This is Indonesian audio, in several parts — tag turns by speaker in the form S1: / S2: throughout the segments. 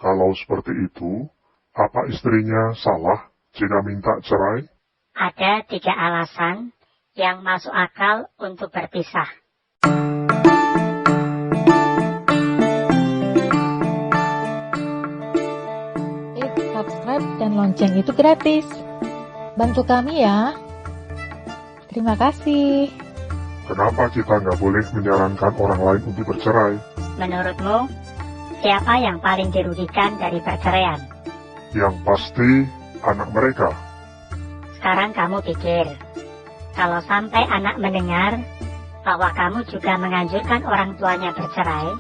S1: Kalau seperti itu, apa istrinya salah jika minta cerai?
S2: Ada 3 alasan yang masuk akal untuk berpisah.
S3: Subscribe dan lonceng itu gratis. Bantu kami ya. Terima kasih.
S1: Kenapa kita nggak boleh menyarankan orang lain untuk bercerai?
S2: Menurutmu, siapa yang paling dirugikan dari perceraian?
S1: Yang pasti, anak mereka.
S2: Sekarang kamu pikir, kalau sampai anak mendengar bahwa kamu juga menganjurkan orang tuanya bercerai,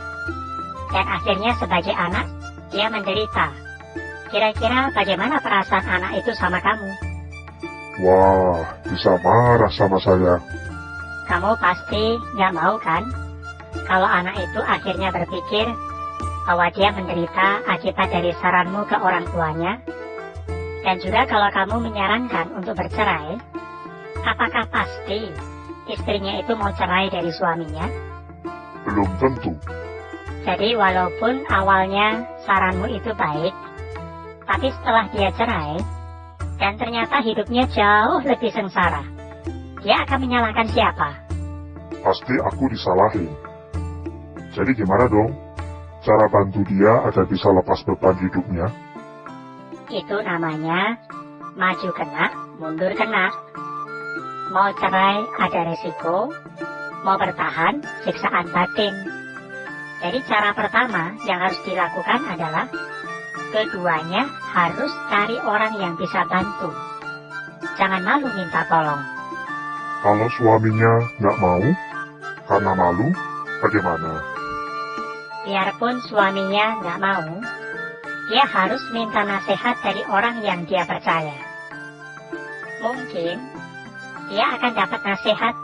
S2: dan akhirnya sebagai anak, dia menderita. Kira-kira bagaimana perasaan anak itu sama kamu?
S1: Wah, bisa marah sama saya.
S2: Kamu pasti nggak mau kan? Kalau anak itu akhirnya berpikir bahwa dia menderita akibat dari saranmu ke orang tuanya, dan juga kalau kamu menyarankan untuk bercerai, apakah pasti istrinya itu mau cerai dari suaminya?
S1: Belum tentu.
S2: Jadi walaupun awalnya saranmu itu baik, tapi setelah dia cerai, dan ternyata hidupnya jauh lebih sengsara, dia akan menyalahkan siapa?
S1: Pasti aku disalahin. Jadi gimana dong? Cara bantu dia agar bisa lepas beban hidupnya?
S2: Itu namanya maju kena, mundur kena. Mau cerai ada resiko, mau bertahan siksaan batin. Jadi cara pertama yang harus dilakukan adalah keduanya harus cari orang yang bisa bantu. Jangan malu minta tolong.
S1: Kalau suaminya nggak mau, karena malu, bagaimana?
S2: Biarpun suaminya nggak mau, dia harus minta nasihat dari orang yang dia percaya. Mungkin dia akan dapat nasihat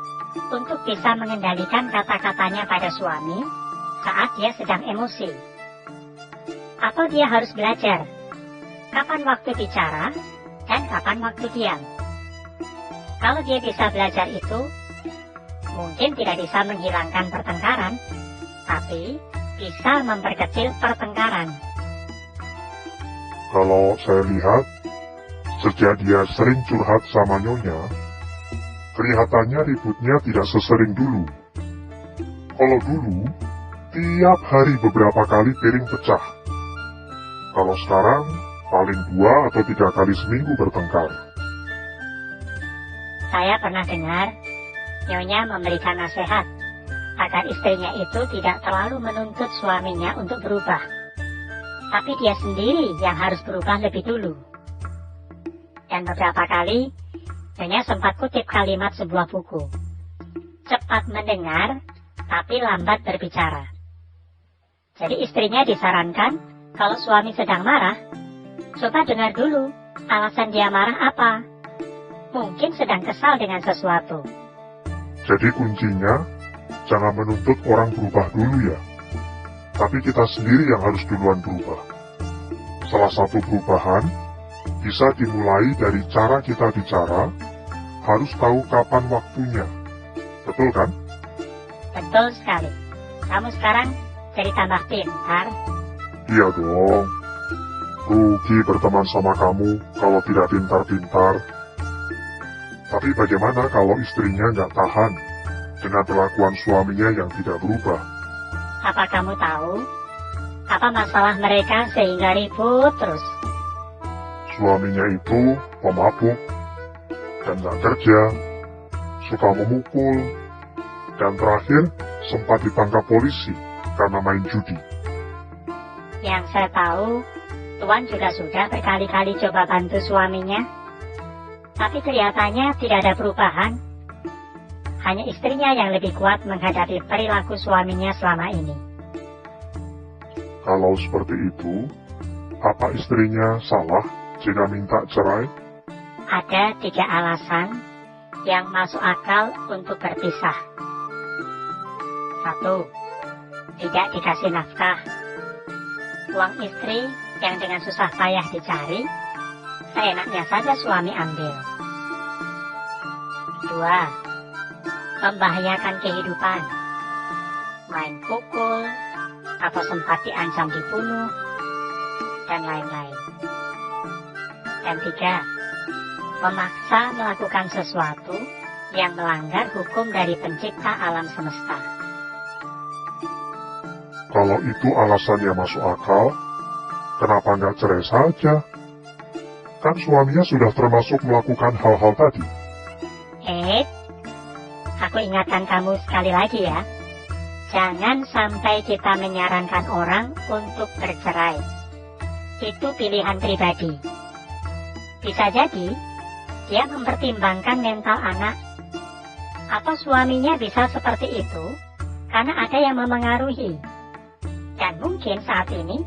S2: untuk bisa mengendalikan kata-katanya pada suami saat dia sedang emosi. Atau dia harus belajar kapan waktu bicara dan kapan waktu diam. Kalau dia bisa belajar itu, mungkin tidak bisa menghilangkan pertengkaran, tapi bisa memperkecil pertengkaran.
S1: Kalau saya lihat, sejak dia sering curhat sama Nyonya, kelihatannya ributnya tidak sesering dulu. Kalau dulu, tiap hari beberapa kali piring pecah. Kalau sekarang, paling 2 atau 3 kali seminggu bertengkar.
S2: Saya pernah dengar Nyonya memberikan nasihat agar istrinya itu tidak terlalu menuntut suaminya untuk berubah, tapi dia sendiri yang harus berubah lebih dulu. Dan beberapa kali Nyonya sempat kutip kalimat sebuah buku, cepat mendengar tapi lambat berbicara. Jadi istrinya disarankan, kalau suami sedang marah, coba dengar dulu alasan dia marah apa. Mungkin sedang kesal dengan sesuatu.
S1: Jadi kuncinya, jangan menuntut orang berubah dulu ya. Tapi kita sendiri yang harus duluan berubah. Salah satu perubahan bisa dimulai dari cara kita bicara, harus tahu kapan waktunya. Betul kan?
S2: Betul sekali. Kamu sekarang jadi tambah pintar.
S1: Iya dong. Rugi berteman sama kamu kalau tidak pintar-pintar. Tapi bagaimana kalau istrinya nggak tahan dengan perlakuan suaminya yang tidak berubah?
S2: Apa kamu tahu apa masalah mereka sehingga ribut terus?
S1: Suaminya itu pemabuk dan nggak kerja, suka memukul, dan terakhir sempat ditangkap polisi karena main judi.
S2: Yang saya tahu, Tuan juga sudah berkali-kali coba bantu suaminya, tapi kelihatannya tidak ada perubahan. Hanya istrinya yang lebih kuat menghadapi perilaku suaminya selama ini.
S1: Kalau seperti itu, apa istrinya salah jika minta cerai?
S2: Ada 3 alasan yang masuk akal untuk berpisah. 1. Tidak dikasih nafkah. Uang istri yang dengan susah payah dicari, seenaknya saja suami ambil. 2. Membahayakan kehidupan. Main pukul, atau sempat diancam dibunuh, dan lain-lain. Dan 3. Memaksa melakukan sesuatu yang melanggar hukum dari pencipta alam semesta.
S1: Kalau itu alasannya masuk akal, kenapa nggak cerai saja? Kan suaminya sudah termasuk melakukan hal-hal tadi.
S2: Aku ingatkan kamu sekali lagi ya. Jangan sampai kita menyarankan orang untuk bercerai. Itu pilihan pribadi. Bisa jadi, dia mempertimbangkan mental anak. Atau suaminya bisa seperti itu, karena ada yang memengaruhi. Dan mungkin saat ini,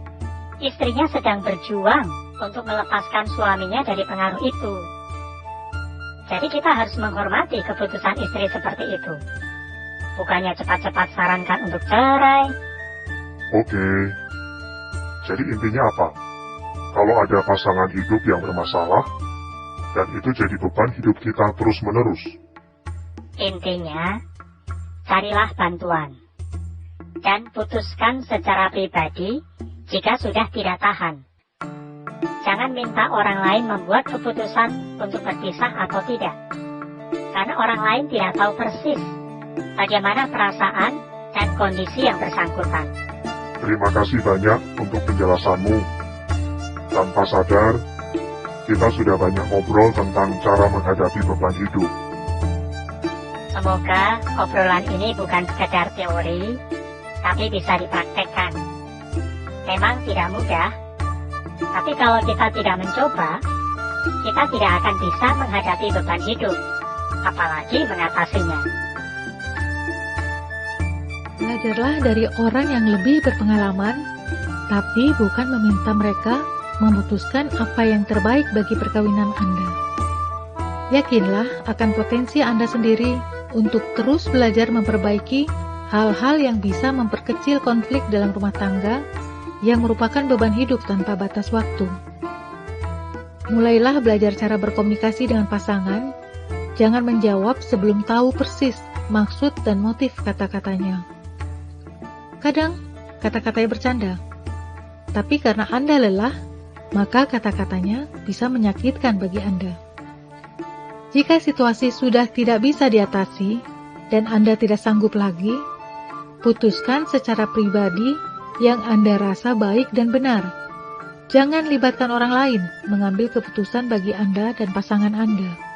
S2: istrinya sedang berjuang untuk melepaskan suaminya dari pengaruh itu. Jadi kita harus menghormati keputusan istri seperti itu. Bukannya cepat-cepat sarankan untuk cerai.
S1: Oke, jadi intinya apa? Kalau ada pasangan hidup yang bermasalah, dan itu jadi beban hidup kita terus-menerus.
S2: Intinya, carilah bantuan. Dan putuskan secara pribadi jika sudah tidak tahan. Jangan minta orang lain membuat keputusan untuk berpisah atau tidak. Karena orang lain tidak tahu persis bagaimana perasaan dan kondisi yang bersangkutan.
S1: Terima kasih banyak untuk penjelasanmu. Tanpa sadar, kita sudah banyak ngobrol tentang cara menghadapi beban hidup.
S2: Semoga obrolan ini bukan sekedar teori, tapi bisa dipraktekkan. Memang tidak mudah, tapi kalau kita tidak mencoba, kita tidak akan bisa menghadapi beban hidup, apalagi mengatasinya.
S3: Belajarlah dari orang yang lebih berpengalaman, tapi bukan meminta mereka memutuskan apa yang terbaik bagi perkawinan Anda. Yakinlah akan potensi Anda sendiri untuk terus belajar memperbaiki hal-hal yang bisa memperkecil konflik dalam rumah tangga yang merupakan beban hidup tanpa batas waktu. Mulailah belajar cara berkomunikasi dengan pasangan, jangan menjawab sebelum tahu persis maksud dan motif kata-katanya. Kadang, kata-katanya bercanda, tapi karena Anda lelah, maka kata-katanya bisa menyakitkan bagi Anda. Jika situasi sudah tidak bisa diatasi, dan Anda tidak sanggup lagi, putuskan secara pribadi yang Anda rasa baik dan benar. Jangan libatkan orang lain mengambil keputusan bagi Anda dan pasangan Anda.